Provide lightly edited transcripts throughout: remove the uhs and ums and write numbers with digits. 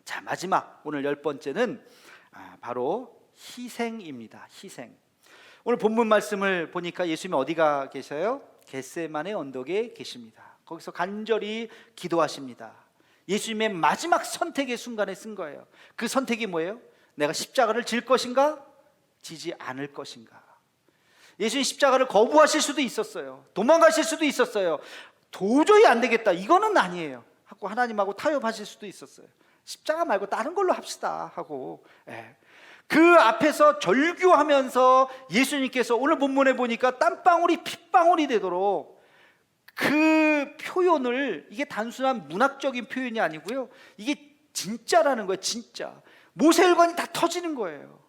자, 마지막 오늘 10번째는 바로 희생입니다. 희생. 오늘 본문 말씀을 보니까 예수님이 어디가 계셔요? 겟세마네 언덕에 계십니다. 거기서 간절히 기도하십니다. 예수님의 마지막 선택의 순간에 쓴 거예요. 그 선택이 뭐예요? 내가 십자가를 질 것인가? 지지 않을 것인가? 예수님 십자가를 거부하실 수도 있었어요. 도망가실 수도 있었어요. 도저히 안 되겠다, 이거는 아니에요 하고 하나님하고 타협하실 수도 있었어요. 십자가 말고 다른 걸로 합시다 하고, 그 앞에서 절규하면서 예수님께서 오늘 본문에 보니까 땀방울이 핏방울이 되도록 그 표현을, 이게 단순한 문학적인 표현이 아니고요, 이게 진짜라는 거예요. 진짜 모세혈관이 다 터지는 거예요.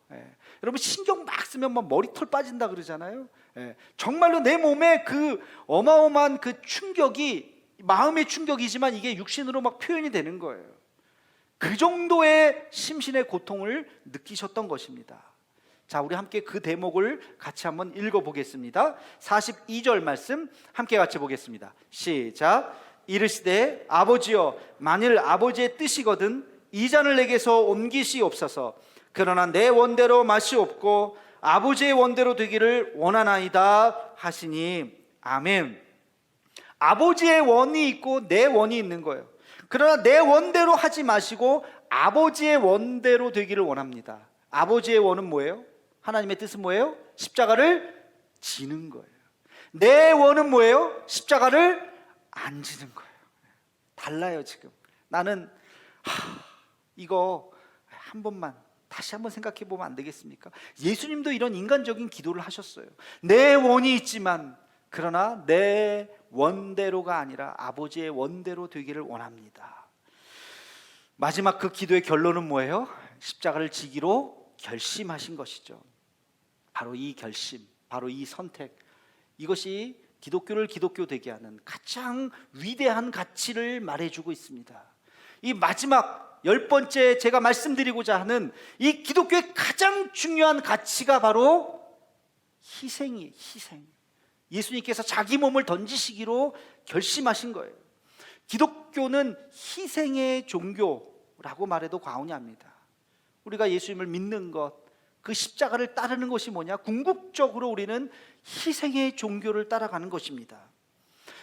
여러분 신경 막 쓰면 막 머리털 빠진다 그러잖아요. 정말로 내 몸에 그 어마어마한 그 충격이 마음의 충격이지만 이게 육신으로 막 표현이 되는 거예요. 그 정도의 심신의 고통을 느끼셨던 것입니다. 자, 우리 함께 그 대목을 같이 한번 읽어보겠습니다. 42절 말씀 함께 같이 보겠습니다. 시작. 이르시되 아버지여, 만일 아버지의 뜻이거든 이 잔을 내게서 옮기시옵소서. 그러나 내 원대로 마시옵고 아버지의 원대로 되기를 원하나이다 하시니. 아멘. 아버지의 원이 있고 내 원이 있는 거예요. 그러나 내 원대로 하지 마시고 아버지의 원대로 되기를 원합니다. 아버지의 원은 뭐예요? 하나님의 뜻은 뭐예요? 십자가를 지는 거예요. 내 원은 뭐예요? 십자가를 안 지는 거예요. 달라요. 지금 나는 이거 한 번만 다시 한번 생각해 보면 안 되겠습니까? 예수님도 이런 인간적인 기도를 하셨어요. 내 원이 있지만 그러나 내 원대로가 아니라 아버지의 원대로 되기를 원합니다. 마지막 그 기도의 결론은 뭐예요? 십자가를 지기로 결심하신 것이죠. 바로 이 결심, 바로 이 선택, 이것이 기독교를 기독교 되게 하는 가장 위대한 가치를 말해주고 있습니다. 이 마지막 10번째 제가 말씀드리고자 하는 이 기독교의 가장 중요한 가치가 바로 희생이에요. 희생. 예수님께서 자기 몸을 던지시기로 결심하신 거예요. 기독교는 희생의 종교라고 말해도 과언이 아닙니다. 우리가 예수님을 믿는 것, 그 십자가를 따르는 것이 뭐냐? 궁극적으로 우리는 희생의 종교를 따라가는 것입니다.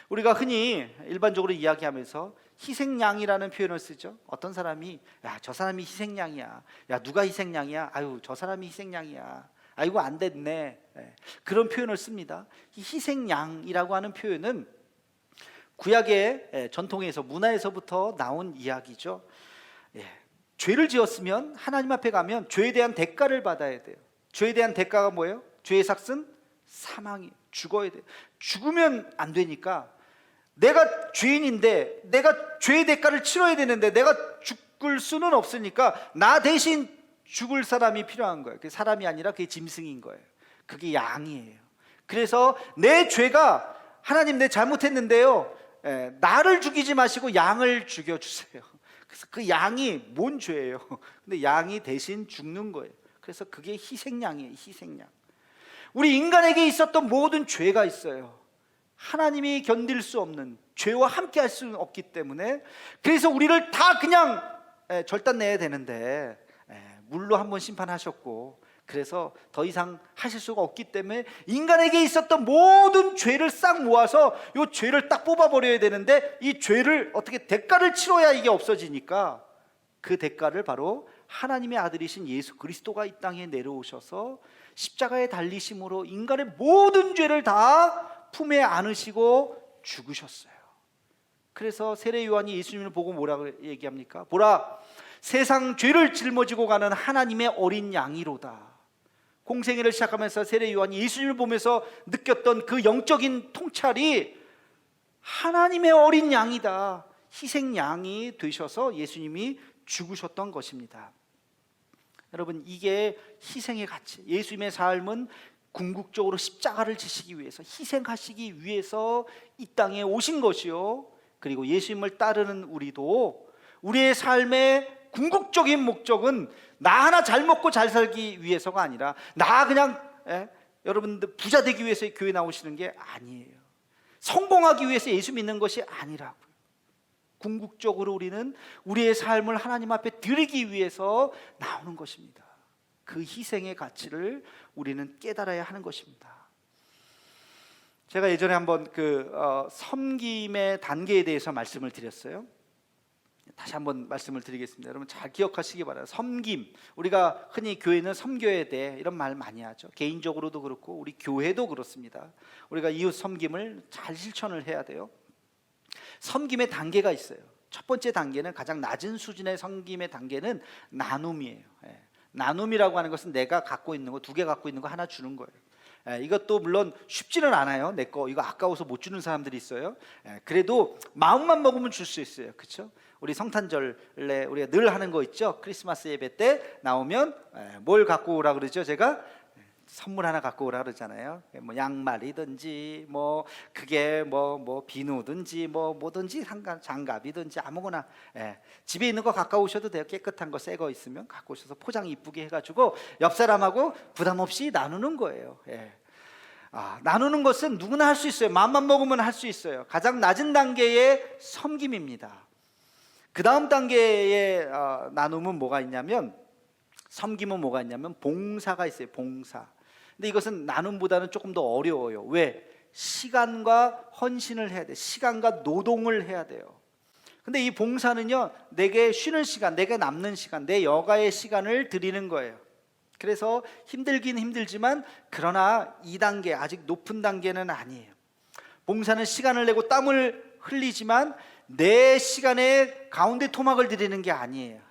우리가 흔히 일반적으로 이야기하면서 희생양이라는 표현을 쓰죠. 어떤 사람이 저 사람이 희생양이야, 누가 희생양이야, 저 사람이 희생양이야, 아이고 안 됐네, 그런 표현을 씁니다. 이 희생양이라고 하는 표현은 구약의 전통에서, 문화에서부터 나온 이야기죠. 죄를 지었으면 하나님 앞에 가면 죄에 대한 대가를 받아야 돼요. 죄에 대한 대가가 뭐예요? 죄의 삭은 사망이, 죽어야 돼요. 죽으면 안 되니까 내가 죄인인데 내가 죄의 대가를 치러야 되는데 내가 죽을 수는 없으니까 나 대신 죽을 사람이 필요한 거예요. 그게 사람이 아니라 그게 짐승인 거예요. 그게 양이에요. 그래서 내 죄가, 하나님 내 잘못했는데요, 나를 죽이지 마시고 양을 죽여주세요. 그래서 그 양이 뭔 죄예요? 근데 양이 대신 죽는 거예요. 그래서 그게 희생양이에요. 희생양. 우리 인간에게 있었던 모든 죄가 있어요. 하나님이 견딜 수 없는, 죄와 함께 할 수는 없기 때문에, 그래서 우리를 다 그냥 절단 내야 되는데 물로 한번 심판하셨고, 그래서 더 이상 하실 수가 없기 때문에 인간에게 있었던 모든 죄를 싹 모아서 이 죄를 딱 뽑아버려야 되는데, 이 죄를 어떻게 대가를 치러야 이게 없어지니까 그 대가를 바로 하나님의 아들이신 예수 그리스도가 이 땅에 내려오셔서 십자가에 달리심으로 인간의 모든 죄를 다 품에 안으시고 죽으셨어요. 그래서 세례 요한이 예수님을 보고 뭐라고 얘기합니까? 보라, 세상 죄를 짊어지고 가는 하나님의 어린 양이로다. 공생애를 시작하면서 세례 요한이 예수님을 보면서 느꼈던 그 영적인 통찰이 하나님의 어린 양이다. 희생 양이 되셔서 예수님이 죽으셨던 것입니다. 여러분, 이게 희생의 가치. 예수님의 삶은 궁극적으로 십자가를 지시기 위해서, 희생하시기 위해서 이 땅에 오신 것이요, 그리고 예수님을 따르는 우리도 우리의 삶의 궁극적인 목적은 나 하나 잘 먹고 잘 살기 위해서가 아니라, 나 그냥 여러분들 부자 되기 위해서 교회 나오시는 게 아니에요. 성공하기 위해서 예수 믿는 것이 아니라고요. 궁극적으로 우리는 우리의 삶을 하나님 앞에 드리기 위해서 나오는 것입니다. 그 희생의 가치를 우리는 깨달아야 하는 것입니다. 제가 예전에 한번 섬김의 단계에 대해서 말씀을 드렸어요. 다시 한번 말씀을 드리겠습니다. 여러분 잘 기억하시기 바라요. 섬김, 우리가 흔히 교회는 섬겨야 돼 이런 말 많이 하죠. 개인적으로도 그렇고 우리 교회도 그렇습니다. 우리가 이웃 섬김을 잘 실천을 해야 돼요. 섬김의 단계가 있어요. 첫 번째 단계는, 가장 낮은 수준의 섬김의 단계는 나눔이에요. 나눔이라고 하는 것은 내가 갖고 있는 거, 2개 갖고 있는 거 하나 주는 거예요. 이것도 물론 쉽지는 않아요. 내 거 이거 아까워서 못 주는 사람들이 있어요. 그래도 마음만 먹으면 줄 수 있어요. 그렇죠? 우리 성탄절에 우리가 늘 하는 거 있죠. 크리스마스 예배 때 나오면 뭘 갖고 오라 그러죠? 제가 선물 하나 갖고 오라 그러잖아요. 뭐 양말이든지 뭐 그게 뭐 비누든지 뭐든지 장갑이든지 아무거나 집에 있는 거 갖고 오셔도 돼요. 깨끗한 거 새 거 있으면 갖고 오셔서 포장 이쁘게 해가지고 옆 사람하고 부담 없이 나누는 거예요. 나누는 것은 누구나 할 수 있어요. 마음만 먹으면 할 수 있어요. 가장 낮은 단계의 섬김입니다. 그 다음 단계의 나눔은 뭐가 있냐면, 섬김은 뭐가 있냐면 봉사가 있어요. 봉사. 근데 이것은 나눔보다는 조금 더 어려워요. 왜? 시간과 헌신을 해야 돼. 시간과 노동을 해야 돼요. 근데 이 봉사는요, 내게 쉬는 시간, 내게 남는 시간, 내 여가의 시간을 드리는 거예요. 그래서 힘들긴 힘들지만 그러나 2단계, 아직 높은 단계는 아니에요. 봉사는 시간을 내고 땀을 흘리지만 내 시간에 가운데 토막을 드리는 게 아니에요.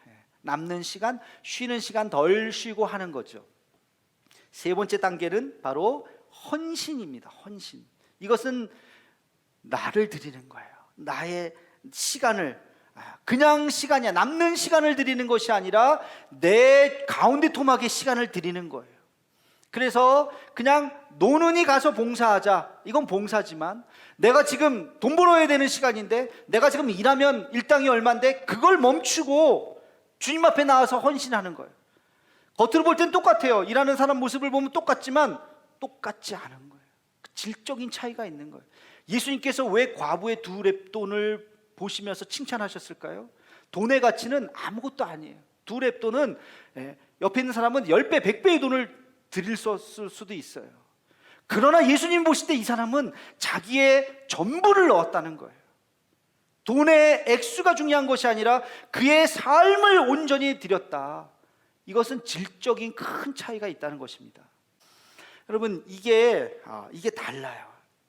남는 시간, 쉬는 시간 덜 쉬고 하는 거죠. 세 번째 단계는 바로 헌신입니다. 헌신. 이것은 나를 드리는 거예요. 나의 시간을, 그냥 시간이야, 남는 시간을 드리는 것이 아니라 내 가운데 토막에 시간을 드리는 거예요. 그래서 그냥 노는이 가서 봉사하자, 이건 봉사지만 내가 지금 돈 벌어야 되는 시간인데, 내가 지금 일하면 일당이 얼마인데 그걸 멈추고 주님 앞에 나와서 헌신하는 거예요. 겉으로 볼 땐 똑같아요. 일하는 사람 모습을 보면 똑같지만 똑같지 않은 거예요. 질적인 차이가 있는 거예요. 예수님께서 왜 과부의 2렙돈을 보시면서 칭찬하셨을까요? 돈의 가치는 아무것도 아니에요. 2렙돈은 옆에 있는 사람은 10배, 100배의 돈을 드릴 수도 있어요. 그러나 예수님 보실 때 이 사람은 자기의 전부를 넣었다는 거예요. 돈의 액수가 중요한 것이 아니라 그의 삶을 온전히 드렸다. 이것은 질적인 큰 차이가 있다는 것입니다. 여러분, 이게 달라요.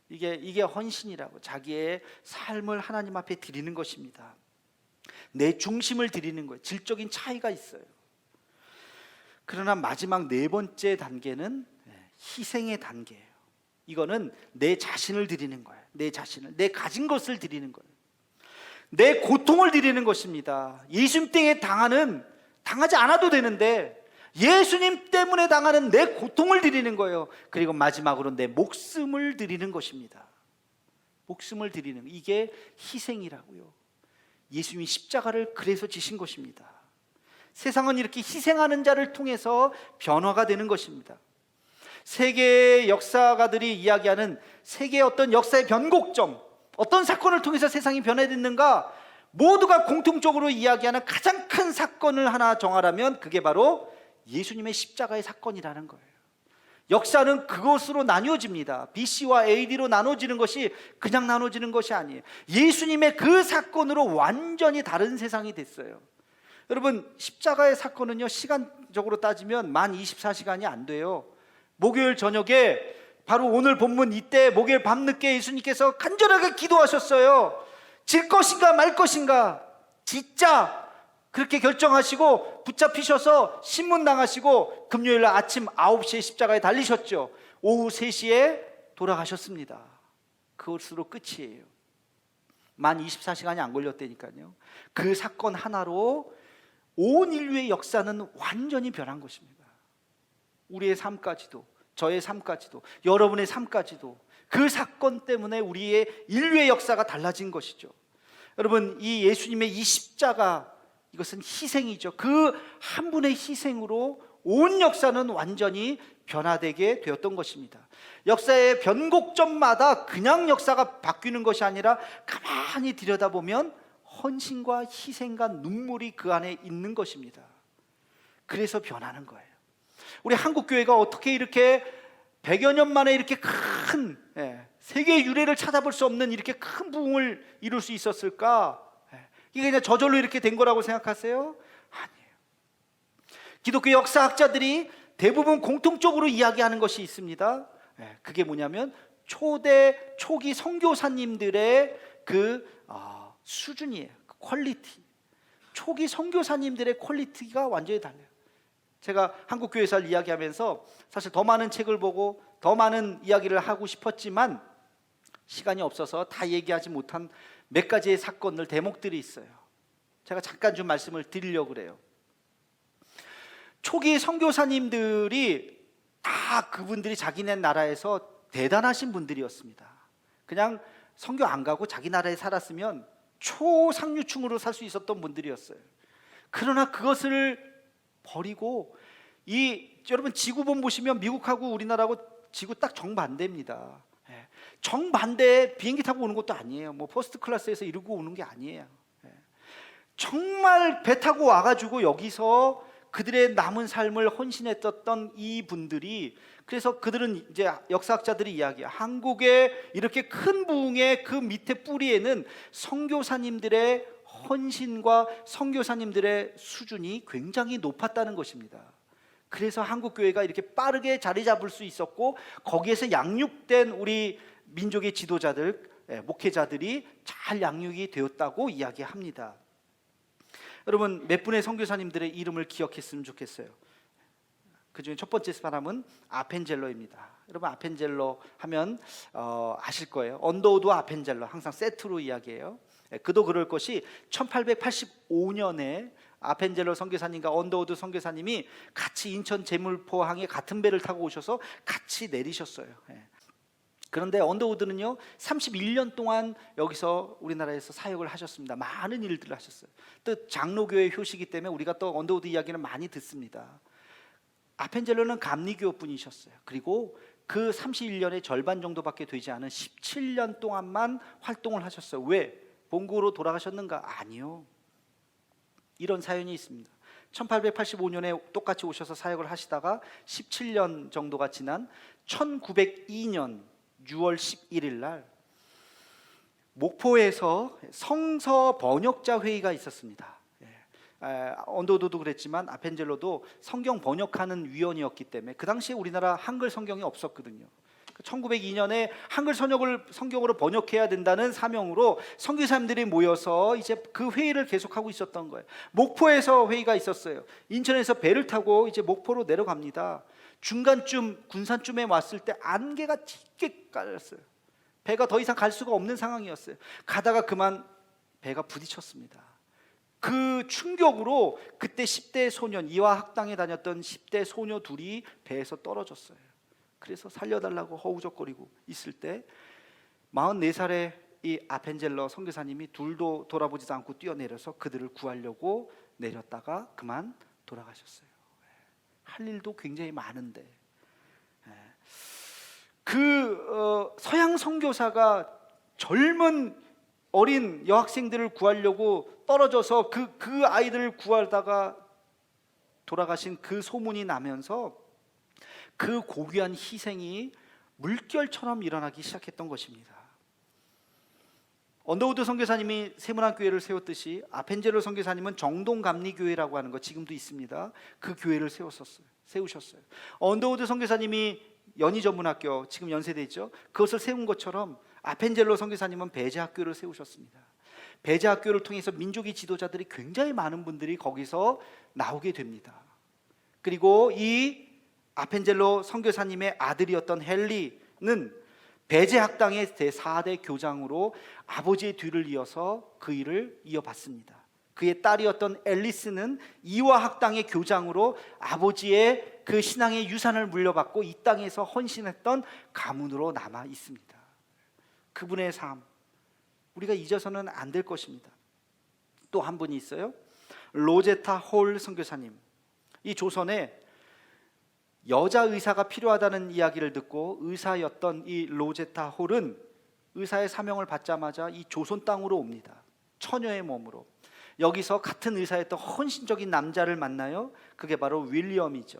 이게 헌신이라고, 자기의 삶을 하나님 앞에 드리는 것입니다. 내 중심을 드리는 거예요. 질적인 차이가 있어요. 그러나 마지막 4번째 단계는 희생의 단계예요. 이거는 내 자신을 드리는 거예요. 내 자신을, 내 가진 것을 드리는 거예요. 내 고통을 드리는 것입니다. 예수님 때문에 당하지 않아도 되는데 예수님 때문에 당하는 내 고통을 드리는 거예요. 그리고 마지막으로 내 목숨을 드리는 것입니다. 목숨을 드리는, 이게 희생이라고요. 예수님이 십자가를 그래서 지신 것입니다. 세상은 이렇게 희생하는 자를 통해서 변화가 되는 것입니다. 세계의 역사가들이 이야기하는 세계의 어떤 역사의 변곡점, 어떤 사건을 통해서 세상이 변화됐는가, 모두가 공통적으로 이야기하는 가장 큰 사건을 하나 정하라면 그게 바로 예수님의 십자가의 사건이라는 거예요. 역사는 그것으로 나뉘어집니다. BC와 AD로 나눠지는 것이 그냥 나눠지는 것이 아니에요. 예수님의 그 사건으로 완전히 다른 세상이 됐어요. 여러분, 십자가의 사건은요, 시간적으로 따지면 만 24시간이 안 돼요. 목요일 저녁에, 바로 오늘 본문 이때 목요일 밤늦게 예수님께서 간절하게 기도하셨어요. 질 것인가 말 것인가, 진짜 그렇게 결정하시고 붙잡히셔서 신문당하시고 금요일 날 아침 9시에 십자가에 달리셨죠. 오후 3시에 돌아가셨습니다. 그것으로 끝이에요. 만 24시간이 안 걸렸다니까요. 그 사건 하나로 온 인류의 역사는 완전히 변한 것입니다. 우리의 삶까지도, 저의 삶까지도, 여러분의 삶까지도 그 사건 때문에 우리의 인류의 역사가 달라진 것이죠. 여러분, 이 예수님의 이 십자가, 이것은 희생이죠. 그 한 분의 희생으로 온 역사는 완전히 변화되게 되었던 것입니다. 역사의 변곡점마다 그냥 역사가 바뀌는 것이 아니라 가만히 들여다보면 헌신과 희생과 눈물이 그 안에 있는 것입니다. 그래서 변하는 거예요. 우리 한국 교회가 어떻게 이렇게 100여 년 만에 이렇게 큰 세계 유례를 찾아볼 수 없는 이렇게 큰 부흥을 이룰 수 있었을까? 이게 그냥 저절로 이렇게 된 거라고 생각하세요? 아니에요. 기독교 역사학자들이 대부분 공통적으로 이야기하는 것이 있습니다. 그게 뭐냐면 초기 선교사님들의 그 수준이에요. 그 퀄리티. 초기 선교사님들의 퀄리티가 완전히 달라요. 제가 한국 교회사를 이야기하면서 사실 더 많은 책을 보고 더 많은 이야기를 하고 싶었지만 시간이 없어서 다 얘기하지 못한 몇 가지의 사건들, 대목들이 있어요. 제가 잠깐 좀 말씀을 드리려고 그래요. 초기 선교사님들이 다 그분들이 자기네 나라에서 대단하신 분들이었습니다. 그냥 선교 안 가고 자기 나라에 살았으면 초상류층으로 살 수 있었던 분들이었어요. 그러나 그것을 버리고 여러분 지구본 보시면 미국하고 우리나라하고 지구 딱 정반대입니다. 정반대에 비행기 타고 오는 것도 아니에요. 뭐 퍼스트 클래스에서 이러고 오는 게 아니에요. 정말 배 타고 와가지고 여기서 그들의 남은 삶을 헌신했었던 이 분들이, 그래서 그들은 이제 역사학자들이 이야기해요. 한국의 이렇게 큰 부흥의 그 밑에 뿌리에는 선교사님들의 헌신과 선교사님들의 수준이 굉장히 높았다는 것입니다. 그래서 한국 교회가 이렇게 빠르게 자리 잡을 수 있었고 거기에서 양육된 우리 민족의 지도자들, 목회자들이 잘 양육이 되었다고 이야기합니다. 여러분 몇 분의 선교사님들의 이름을 기억했으면 좋겠어요. 그 중에 첫 번째 사람은 아펜젤로입니다. 여러분 아펜젤로 하면 아실 거예요. 언더우드 아펜젤로 항상 세트로 이야기해요. 그도 그럴 것이 1885년에 아펜젤로 선교사님과 언더우드 선교사님이 같이 인천 제물포항에 같은 배를 타고 오셔서 같이 내리셨어요. 그런데 언더우드는요 31년 동안 여기서 우리나라에서 사역을 하셨습니다. 많은 일들을 하셨어요. 또 장로교회 효시기 때문에 우리가 또 언더우드 이야기는 많이 듣습니다. 아펜젤로는 감리교 분이셨어요. 그리고 그 31년의 절반 정도밖에 되지 않은 17년 동안만 활동을 하셨어요. 왜? 본국으로 돌아가셨는가? 아니요. 이런 사연이 있습니다. 1885년에 똑같이 오셔서 사역을 하시다가 17년 정도가 지난 1902년 6월 11일 날 목포에서 성서 번역자 회의가 있었습니다. 언더우드도 그랬지만 아펜젤로도 성경 번역하는 위원이었기 때문에 그 당시에 우리나라 한글 성경이 없었거든요. 1902년에 한글 성경으로 번역해야 된다는 사명으로 선교사님들이 모여서 이제 그 회의를 계속하고 있었던 거예요. 목포에서 회의가 있었어요. 인천에서 배를 타고 이제 목포로 내려갑니다. 중간쯤 군산쯤에 왔을 때 안개가 짙게 깔렸어요. 배가 더 이상 갈 수가 없는 상황이었어요. 가다가 그만 배가 부딪혔습니다. 그 충격으로 그때 10대 소년, 이화학당에 다녔던 10대 소녀 둘이 배에서 떨어졌어요. 그래서 살려달라고 허우적거리고 있을 때 44살의 이 아펜젤로 선교사님이 둘도 돌아보지도 않고 뛰어내려서 그들을 구하려고 내렸다가 그만 돌아가셨어요. 할 일도 굉장히 많은데 서양 선교사가 젊은 어린 여학생들을 구하려고 떨어져서 그 아이들을 구하다가 돌아가신 그 소문이 나면서 그 고귀한 희생이 물결처럼 일어나기 시작했던 것입니다. 언더우드 선교사님이 세문안교회를 세웠듯이 아펜젤로 선교사님은 정동감리교회라고 하는 거 지금도 있습니다. 그 교회를 세우셨어요. 언더우드 선교사님이 연희전문학교, 지금 연세대 있죠, 그것을 세운 것처럼 아펜젤로 선교사님은 배제학교를 세우셨습니다. 배제학교를 통해서 민족의 지도자들이 굉장히 많은 분들이 거기서 나오게 됩니다. 그리고 이 아펜젤로 선교사님의 아들이었던 헨리는 배제학당의 제4대 교장으로 아버지의 뒤를 이어서 그 일을 이어받습니다. 그의 딸이었던 앨리스는 이화학당의 교장으로 아버지의 그 신앙의 유산을 물려받고 이 땅에서 헌신했던 가문으로 남아 있습니다. 그분의 삶 우리가 잊어서는 안 될 것입니다. 또 한 분이 있어요. 로제타 홀 선교사님. 이 조선에 여자 의사가 필요하다는 이야기를 듣고 의사였던 이 로제타 홀은 의사의 사명을 받자마자 이 조선 땅으로 옵니다. 처녀의 몸으로. 여기서 같은 의사였던 헌신적인 남자를 만나요. 그게 바로 윌리엄이죠.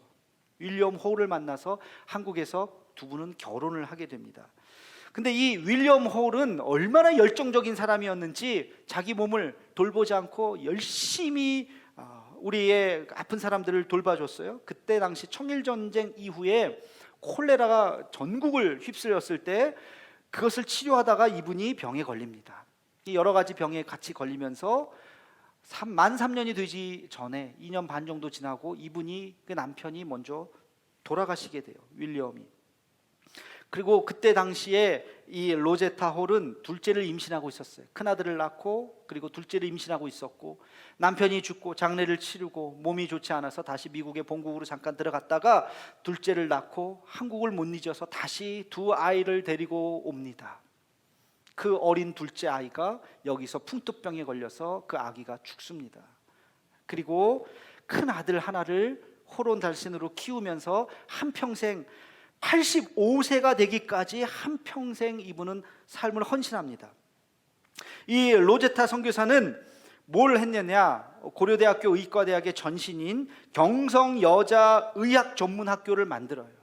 윌리엄 호를 만나서 한국에서 두 분은 결혼을 하게 됩니다. 근데 이 윌리엄 홀은 얼마나 열정적인 사람이었는지 자기 몸을 돌보지 않고 열심히 우리의 아픈 사람들을 돌봐줬어요. 그때 당시 청일전쟁 이후에 콜레라가 전국을 휩쓸렸을 때 그것을 치료하다가 이분이 병에 걸립니다. 여러 가지 병에 같이 걸리면서 만 3년이 되지 전에 2년 반 정도 지나고 이분이, 그 남편이 먼저 돌아가시게 돼요, 윌리엄이. 그리고 그때 당시에 이 로제타 홀은 둘째를 임신하고 있었어요. 큰아들을 낳고 그리고 둘째를 임신하고 있었고, 남편이 죽고 장례를 치르고 몸이 좋지 않아서 다시 미국의 본국으로 잠깐 들어갔다가 둘째를 낳고 한국을 못 잊어서 다시 두 아이를 데리고 옵니다. 그 어린 둘째 아이가 여기서 풍토병에 걸려서 그 아기가 죽습니다. 그리고 큰 아들 하나를 호론달신으로 키우면서 한평생 85세가 되기까지 한평생 이분은 삶을 헌신합니다. 이 로제타 선교사는 뭘 했느냐, 고려대학교 의과대학의 전신인 경성여자의학전문학교를 만들어요.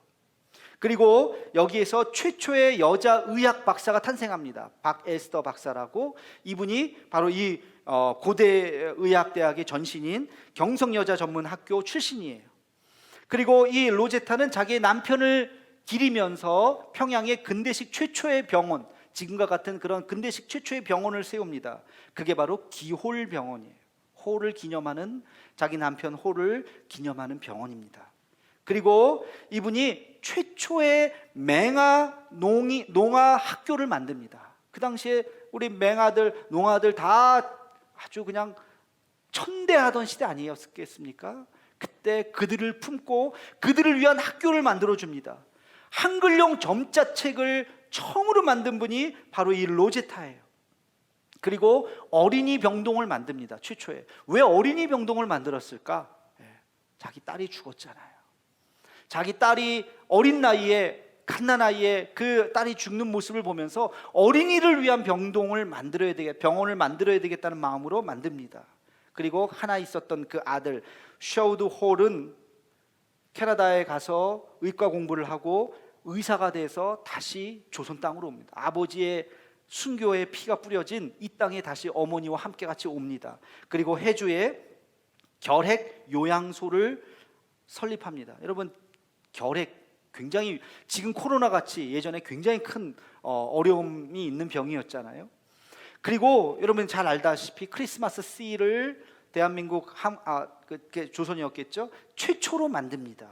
그리고 여기에서 최초의 여자의학 박사가 탄생합니다. 박에스더 박사라고. 이분이 바로 이 고대의학대학의 전신인 경성여자전문학교 출신이에요. 그리고 이 로제타는 자기의 남편을 기리면서 평양의 근대식 최초의 병원, 지금과 같은 그런 근대식 최초의 병원을 세웁니다. 그게 바로 기홀병원이에요. 호를 기념하는, 자기 남편 호를 기념하는 병원입니다. 그리고 이분이 최초의 맹아 농아 학교를 만듭니다. 그 당시에 우리 맹아들, 농아들 다 아주 그냥 천대하던 시대 아니었겠습니까? 그때 그들을 품고 그들을 위한 학교를 만들어 줍니다. 한글용 점자책을 처음으로 만든 분이 바로 이 로제타예요. 그리고 어린이 병동을 만듭니다. 최초에. 왜 어린이 병동을 만들었을까? 자기 딸이 죽었잖아요. 자기 딸이 어린 나이에, 갓난아이에 그 딸이 죽는 모습을 보면서 어린이를 위한 병원을 만들어야 되겠다는 마음으로 만듭니다. 그리고 하나 있었던 그 아들 셔우드 홀은 캐나다에 가서 의과 공부를 하고 의사가 돼서 다시 조선 땅으로 옵니다. 아버지의 순교의 피가 뿌려진 이 땅에 다시 어머니와 함께 같이 옵니다. 그리고 해주에 결핵 요양소를 설립합니다. 여러분, 결핵 굉장히, 지금 코로나 같이 예전에 굉장히 큰 어려움이 있는 병이었잖아요. 그리고 여러분 잘 알다시피 크리스마스 씨를 대한민국 조선이었겠죠, 최초로 만듭니다.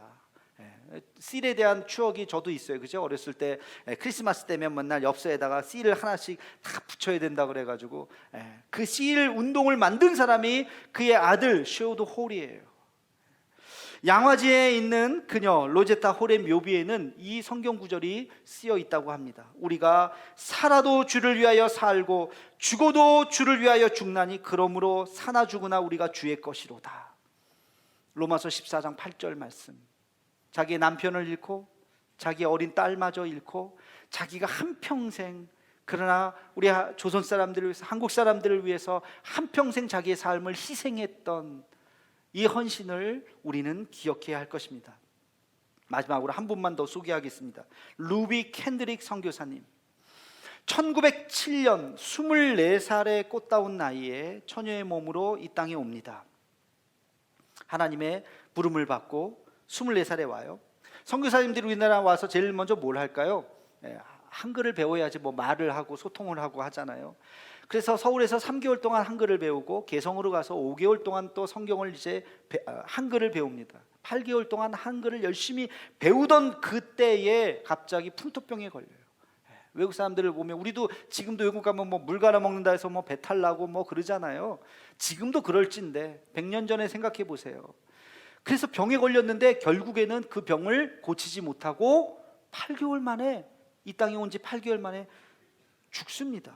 씨에 대한 추억이 저도 있어요. 그죠? 어렸을 때 크리스마스 때면 맨날 엽서에다가 씨를 하나씩 다 붙여야 된다 그래가지고 그 씨 운동을 만든 사람이 그의 아들 셔우드 홀이에요. 양화지에 있는 그녀 로제타 홀의 묘비에는 이 성경 구절이 쓰여 있다고 합니다. 우리가 살아도 주를 위하여 살고 죽어도 주를 위하여 죽나니 그러므로 사나 죽으나 우리가 주의 것이로다. 로마서 14장 8절 말씀. 자기의 남편을 잃고 자기 어린 딸마저 잃고 자기가 한평생, 그러나 우리 조선 사람들을 위해서, 한국 사람들을 위해서 한평생 자기의 삶을 희생했던 이 헌신을 우리는 기억해야 할 것입니다. 마지막으로 한 분만 더 소개하겠습니다. 루비 캔드릭 선교사님. 1907년 24살의 꽃다운 나이에 처녀의 몸으로 이 땅에 옵니다. 하나님의 부름을 받고 24살에 와요. 선교사님들이 우리나라 와서 제일 먼저 뭘 할까요? 한글을 배워야지 뭐 말을 하고 소통을 하고 하잖아요. 그래서 서울에서 3개월 동안 한글을 배우고 개성으로 가서 5개월 동안 또 성경을 이제 한글을 배웁니다. 8개월 동안 한글을 열심히 배우던 그때에 갑자기 풍토병에 걸려요. 외국 사람들을 보면, 우리도 지금도 외국 가면 뭐 물 갈아 먹는다 해서 뭐 배탈 나고 뭐 그러잖아요. 지금도 그럴진데 100년 전에 생각해 보세요. 그래서 병에 걸렸는데 결국에는 그 병을 고치지 못하고 8개월 만에, 이 땅에 온 지 8개월 만에 죽습니다.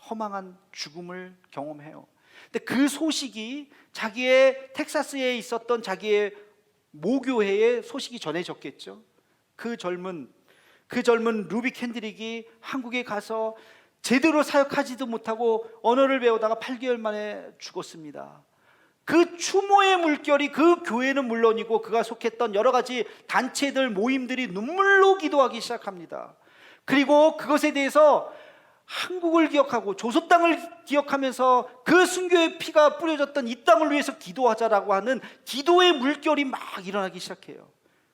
허망한 죽음을 경험해요. 근데 그 소식이 자기의 텍사스에 있었던 자기의 모교회에 소식이 전해졌겠죠. 그 젊은 루비 캔드릭이 한국에 가서 제대로 사역하지도 못하고 언어를 배우다가 8개월 만에 죽었습니다. 그 추모의 물결이 그 교회는 물론이고 그가 속했던 여러 가지 단체들 모임들이 눈물로 기도하기 시작합니다. 그리고 그것에 대해서 한국을 기억하고 조선 땅을 기억하면서 그 순교의 피가 뿌려졌던 이 땅을 위해서 기도하자라고 하는 기도의 물결이 막 일어나기 시작해요.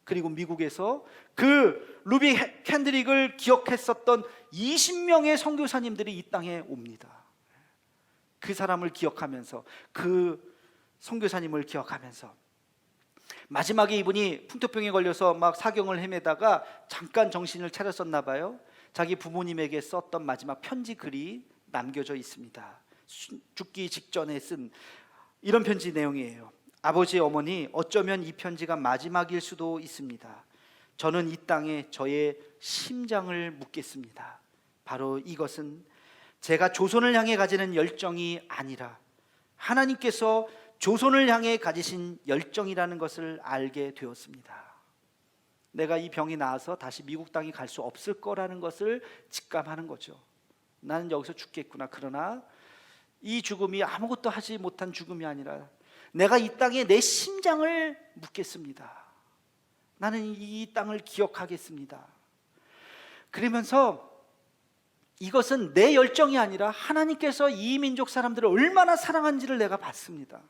그리고 미국에서 그 루비 캔드릭을 기억했었던 20명의 선교사님들이 이 땅에 옵니다. 그 사람을 기억하면서, 그 선교사님을 기억하면서, 마지막에 이분이 풍토병에 걸려서 막 사경을 헤매다가 잠깐 정신을 차렸었나 봐요. 자기 부모님에게 썼던 마지막 편지 글이 남겨져 있습니다. 죽기 직전에 쓴 이런 편지 내용이에요. 아버지, 어머니, 어쩌면 이 편지가 마지막일 수도 있습니다. 저는 이 땅에 저의 심장을 묻겠습니다. 바로 이것은 제가 조선을 향해 가지는 열정이 아니라 하나님께서 조선을 향해 가지신 열정이라는 것을 알게 되었습니다. 내가 이 병이 나아서 다시 미국 땅에 갈 수 없을 거라는 것을 직감하는 거죠. 나는 여기서 죽겠구나. 그러나 이 죽음이 아무것도 하지 못한 죽음이 아니라 내가 이 땅에 내 심장을 묻겠습니다. 나는 이 땅을 기억하겠습니다. 그러면서 이것은 내 열정이 아니라 하나님께서 이 민족 사람들을 얼마나 사랑하는지를 내가 봤습니다.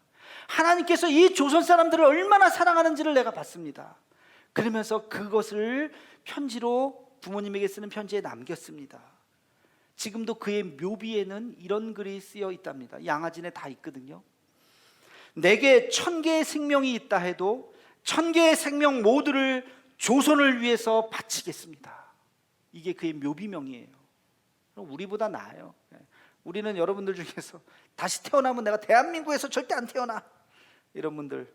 하나님께서 이 조선 사람들을 얼마나 사랑하는지를 내가 봤습니다. 그러면서 그것을 편지로 부모님에게 쓰는 편지에 남겼습니다. 지금도 그의 묘비에는 이런 글이 쓰여 있답니다. 양아진에 다 있거든요. 내게 1000개의 생명이 있다 해도 1000개의 생명 모두를 조선을 위해서 바치겠습니다. 이게 그의 묘비명이에요. 우리보다 나아요. 우리는 여러분들 중에서 다시 태어나면 내가 대한민국에서 절대 안 태어나, 이런 분들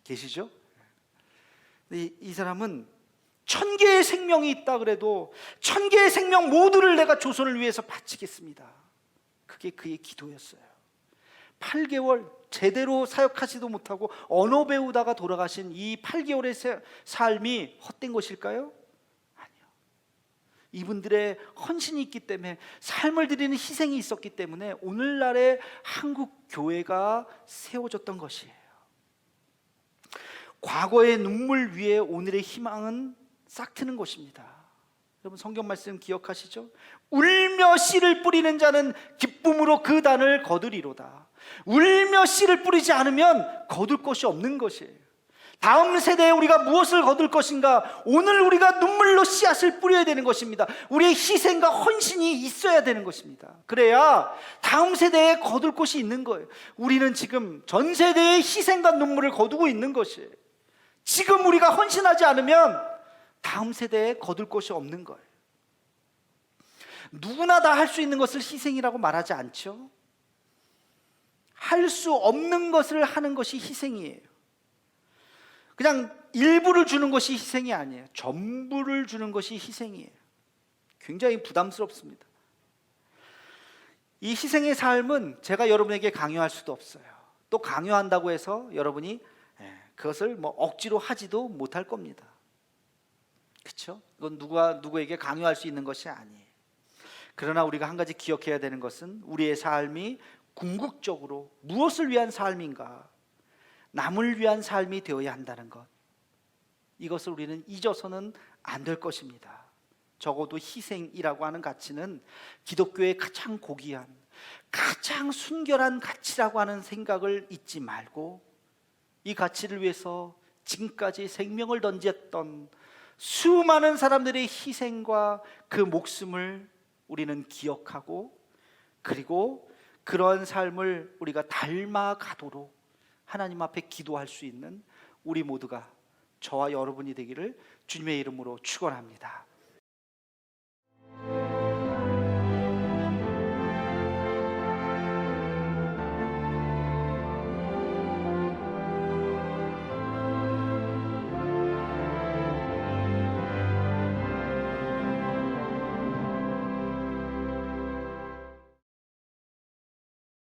계시죠? 이 사람은 1000개의 생명이 있다 그래도 1000개의 생명 모두를 내가 조선을 위해서 바치겠습니다. 그게 그의 기도였어요. 8개월 제대로 사역하지도 못하고 언어 배우다가 돌아가신 이 8개월의 삶이 헛된 것일까요? 아니요. 이분들의 헌신이 있기 때문에, 삶을 드리는 희생이 있었기 때문에 오늘날의 한국 교회가 세워졌던 것이에요. 과거의 눈물 위에 오늘의 희망은 싹트는 것입니다. 여러분, 성경 말씀 기억하시죠? 울며 씨를 뿌리는 자는 기쁨으로 그 단을 거두리로다. 울며 씨를 뿌리지 않으면 거둘 것이 없는 것이에요. 다음 세대에 우리가 무엇을 거둘 것인가? 오늘 우리가 눈물로 씨앗을 뿌려야 되는 것입니다. 우리의 희생과 헌신이 있어야 되는 것입니다. 그래야 다음 세대에 거둘 것이 있는 거예요. 우리는 지금 전 세대의 희생과 눈물을 거두고 있는 것이에요. 지금 우리가 헌신하지 않으면 다음 세대에 거둘 것이 없는 거예요. 누구나 다 할 수 있는 것을 희생이라고 말하지 않죠. 할 수 없는 것을 하는 것이 희생이에요. 그냥 일부를 주는 것이 희생이 아니에요. 전부를 주는 것이 희생이에요. 굉장히 부담스럽습니다. 이 희생의 삶은 제가 여러분에게 강요할 수도 없어요. 또 강요한다고 해서 여러분이 그것을 뭐 억지로 하지도 못할 겁니다. 그렇죠? 이건 누구에게 강요할 수 있는 것이 아니에요. 그러나 우리가 한 가지 기억해야 되는 것은 우리의 삶이 궁극적으로 무엇을 위한 삶인가? 남을 위한 삶이 되어야 한다는 것. 이것을 우리는 잊어서는 안 될 것입니다. 적어도 희생이라고 하는 가치는 기독교의 가장 고귀한, 가장 순결한 가치라고 하는 생각을 잊지 말고, 이 가치를 위해서 지금까지 생명을 던졌던 수많은 사람들의 희생과 그 목숨을 우리는 기억하고, 그리고 그런 삶을 우리가 닮아가도록 하나님 앞에 기도할 수 있는 우리 모두가, 저와 여러분이 되기를 주님의 이름으로 축원합니다.